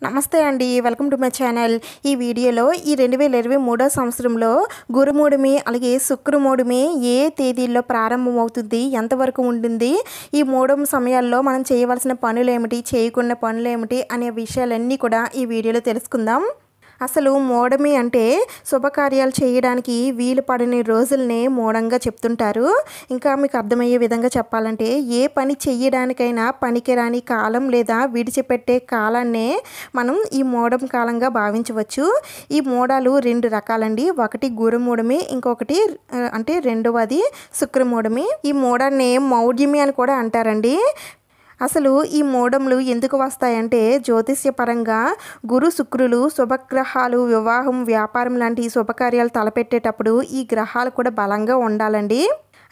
నమస్తే అండి, welcome to my channel. ఈ వీడియోలో ఈ 2023 సంవత్సరంలో గురుమూఢమి అలాగే శుక్రమూఢమి ఏ తేదీల్లో ప్రారంభమవుతుంది, ఎంతవరకు ఉంటుంది, ఈ మూఢం సమయాల్లో మనం చేయవలసిన పనులు ఏమిటి, చేయకుండా పనులు ఏమిటి అనే విషయాలన్నీ కూడా ఈ వీడియోలో తెలుసుకుందాం. అసలు మూఢమి అంటే శుభకార్యాలు చేయడానికి వీలు పడని రోజుల్ని మూఢంగా చెప్తుంటారు. ఇంకా మీకు అర్థమయ్యే విధంగా చెప్పాలంటే ఏ పని చేయడానికైనా పనికిరాని కాలం లేదా విడిచిపెట్టే కాలాన్నే మనం ఈ మూఢం కాలంగా భావించవచ్చు. ఈ మూఢాలు రెండు రకాలండి. ఒకటి గురుమూఢమి, ఇంకొకటి అంటే రెండవది శుక్రమూఢమి. ఈ మూఢాన్ని మౌఢ్యమి అని కూడా అంటారండి. అసలు ఈ మూఢములు ఎందుకు వస్తాయంటే జ్యోతిష్యపరంగా గురు శుక్రులు శుభగ్రహాలు వివాహం వ్యాపారం లాంటి శుభకార్యాలు తలపెట్టేటప్పుడు ఈ గ్రహాలు కూడా బలంగా ఉండాలండి.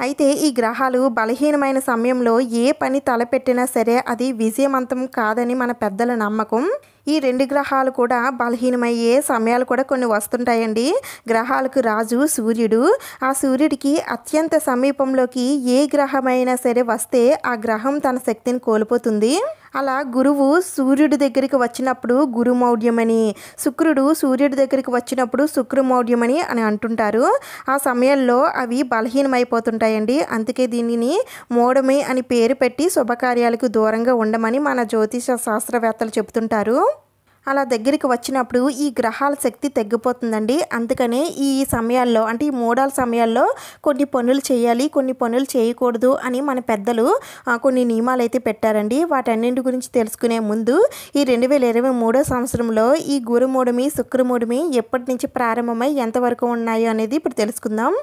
అయితే ఈ గ్రహాలు బలహీనమైన సమయంలో ఏ పని తలపెట్టినా సరే అది విజయవంతం కాదని మన పెద్దల నమ్మకం. ఈ రెండు గ్రహాలు కూడా బలహీనమయ్యే సమయాలు కూడా కొన్ని వస్తుంటాయండి. గ్రహాలకు రాజు సూర్యుడు. ఆ సూర్యుడికి అత్యంత సమీపంలోకి ఏ గ్రహమైనా సరే వస్తే ఆ గ్రహం తన శక్తిని కోల్పోతుంది. అలా గురువు సూర్యుడి దగ్గరికి వచ్చినప్పుడు గురుమౌఢ్యమని, శుక్రుడు సూర్యుడి దగ్గరికి వచ్చినప్పుడు శుక్రమౌఢ్యమని అని అంటుంటారు. ఆ సమయంలో అవి బలహీనమైపోతుంటాయండి. అందుకే దీనిని మూఢమి అని పేరు పెట్టి శుభకార్యాలకు దూరంగా ఉండమని మన జ్యోతిష శాస్త్రవేత్తలు చెబుతుంటారు. అలా దగ్గరికి వచ్చినప్పుడు ఈ గ్రహాల శక్తి తగ్గిపోతుందండి. అందుకనే ఈ సమయాల్లో అంటే ఈ మూఢాల సమయాల్లో కొన్ని పనులు చేయాలి, కొన్ని పనులు చేయకూడదు అని మన పెద్దలు కొన్ని నియమాలు అయితే పెట్టారండి. వాటన్నింటి గురించి తెలుసుకునే ముందు ఈ 2023 సంవత్సరంలో ఈ గురుమూఢమి శుక్రమూఢమి ఎప్పటి నుంచి ప్రారంభమై ఎంతవరకు ఉన్నాయో అనేది ఇప్పుడు తెలుసుకుందాం.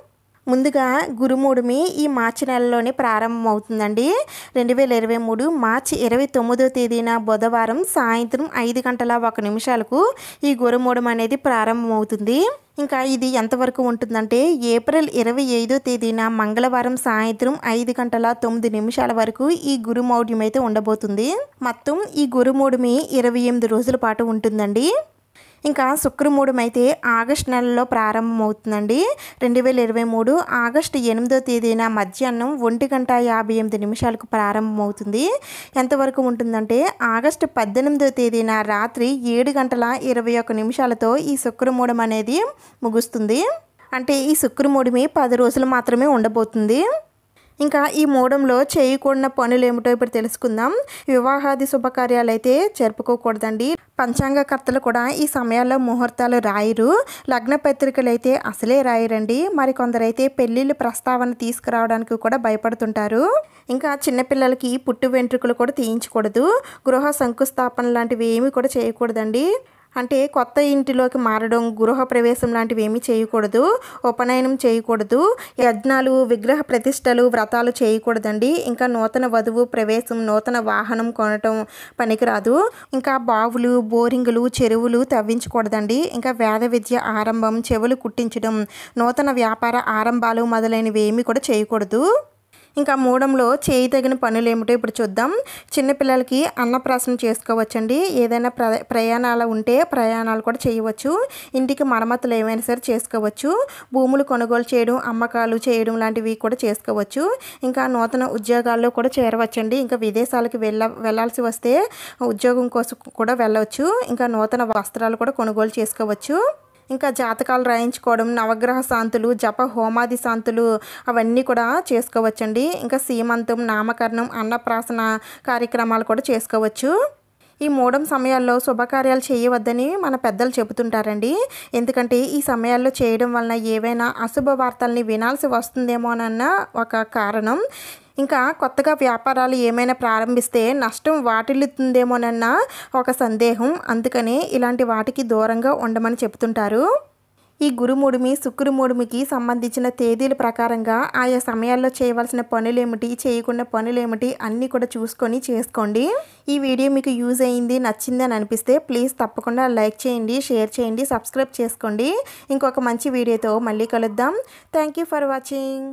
ముందుగా గురుమూఢమి ఈ మార్చి నెలలోనే ప్రారంభమవుతుందండి. 2023 మార్చి 29వ తేదీన బుధవారం సాయంత్రం 5:01 ఈ గురుమూఢం అనేది ప్రారంభమవుతుంది. ఇంకా ఇది ఎంతవరకు ఉంటుందంటే ఏప్రిల్ 25వ తేదీన మంగళవారం సాయంత్రం 5:09 వరకు ఈ గురుమౌఢ్యం అయితే ఉండబోతుంది. మొత్తం ఈ గురుమూఢమి 28 రోజుల పాటు ఉంటుందండి. ఇంకా శుక్రమూఢం అయితే ఆగస్టు నెలలో ప్రారంభమవుతుందండి. 2023 ఆగస్టు 8వ తేదీన మధ్యాహ్నం 1:58 ప్రారంభమవుతుంది. ఎంతవరకు ఉంటుందంటే ఆగస్టు 18వ తేదీన రాత్రి 7:21 ఈ శుక్రమూఢం అనేది ముగుస్తుంది. అంటే ఈ శుక్రమూఢమి 10 రోజులు మాత్రమే ఉండబోతుంది. ఇంకా ఈ మూఢంలో చేయకూడని పనులు ఏమిటో ఇప్పుడు తెలుసుకుందాం. వివాహాది శుభకార్యాలు అయితే జరుపుకోకూడదండి. పంచాంగకర్తలు కూడా ఈ సమయాల్లో ముహూర్తాలు రాయరు. లగ్న పత్రికలు అయితే అసలే రాయరండి. మరి కొందరైతే పెళ్ళిళ్ళు ప్రస్తావన తీసుకురావడానికి కూడా భయపడుతుంటారు. ఇంకా చిన్నపిల్లలకి పుట్టు వెంట్రుకలు కూడా తీయించకూడదు. గృహ శంకుస్థాపన లాంటివి ఏమీ కూడా చేయకూడదండి. అంటే కొత్త ఇంటిలోకి మారడం, గృహ ప్రవేశం లాంటివి ఏమీ చేయకూడదు. ఉపనయనం చేయకూడదు. యజ్ఞాలు విగ్రహ ప్రతిష్టలు వ్రతాలు చేయకూడదండి. ఇంకా నూతన వధువు ప్రవేశం, నూతన వాహనం కొనటం పనికిరాదు. ఇంకా బావులు బోరింగులు చెరువులు తవ్వించకూడదండి. ఇంకా వేద విద్య ఆరంభం, చెవులు కుట్టించడం, నూతన వ్యాపార ఆరంభాలు మొదలైనవి ఏమీ కూడా చేయకూడదు. ఇంకా మూఢంలో చేయదగిన పనులు ఏమిటో ఇప్పుడు చూద్దాం. చిన్నపిల్లలకి అన్నప్రాసన చేసుకోవచ్చండి. ఏదైనా ప్రయాణాలు ఉంటే ప్రయాణాలు కూడా చేయవచ్చు. ఇంటికి మరమ్మతులు ఏమైనా సరే చేసుకోవచ్చు. భూములు కొనుగోలు చేయడం, అమ్మకాలు చేయడం లాంటివి కూడా చేసుకోవచ్చు. ఇంకా నూతన ఉద్యోగాల్లో కూడా చేరవచ్చండి. ఇంకా విదేశాలకు వెళ్ళాల్సి వస్తే ఉద్యోగం కోసం కూడా వెళ్ళవచ్చు. ఇంకా నూతన వస్త్రాలు కూడా కొనుగోలు చేసుకోవచ్చు. ఇంకా జాతకాలు రాయించుకోవడం, నవగ్రహ శాంతులు, జప హోమాది శాంతులు అవన్నీ కూడా చేసుకోవచ్చండి. ఇంకా సీమంతం, నామకరణం, అన్నప్రాసన కార్యక్రమాలు కూడా చేసుకోవచ్చు. ఈ మూఢం సమయాల్లో శుభకార్యాలు చేయవద్దని మన పెద్దలు చెబుతుంటారండి. ఎందుకంటే ఈ సమయాల్లో చేయడం వలన ఏవైనా అశుభ వార్తల్ని వినాల్సి వస్తుందేమోనన్న ఒక కారణం. ఇంకా కొత్తగా వ్యాపారాలు ఏమైనా ప్రారంభిస్తే నష్టం వాటిల్లుతుందేమోనన్న ఒక సందేహం. అందుకనే ఇలాంటి వాటికి దూరంగా ఉండమని చెబుతుంటారు. ఈ గురుమూఢమి శుక్రమూఢమికి సంబంధించిన తేదీల ప్రకారంగా ఆయా సమయాల్లో చేయవలసిన పనులేమిటి, చేయకుండా పనులేమిటి అన్నీ కూడా చూసుకొని చేసుకోండి. ఈ వీడియో మీకు యూజ్ అయ్యింది, నచ్చింది అని అనిపిస్తే ప్లీజ్ తప్పకుండా లైక్ చేయండి, షేర్ చేయండి, సబ్స్క్రైబ్ చేసుకోండి. ఇంకొక మంచి వీడియోతో మళ్ళీ కలుద్దాం. Thank you for watching.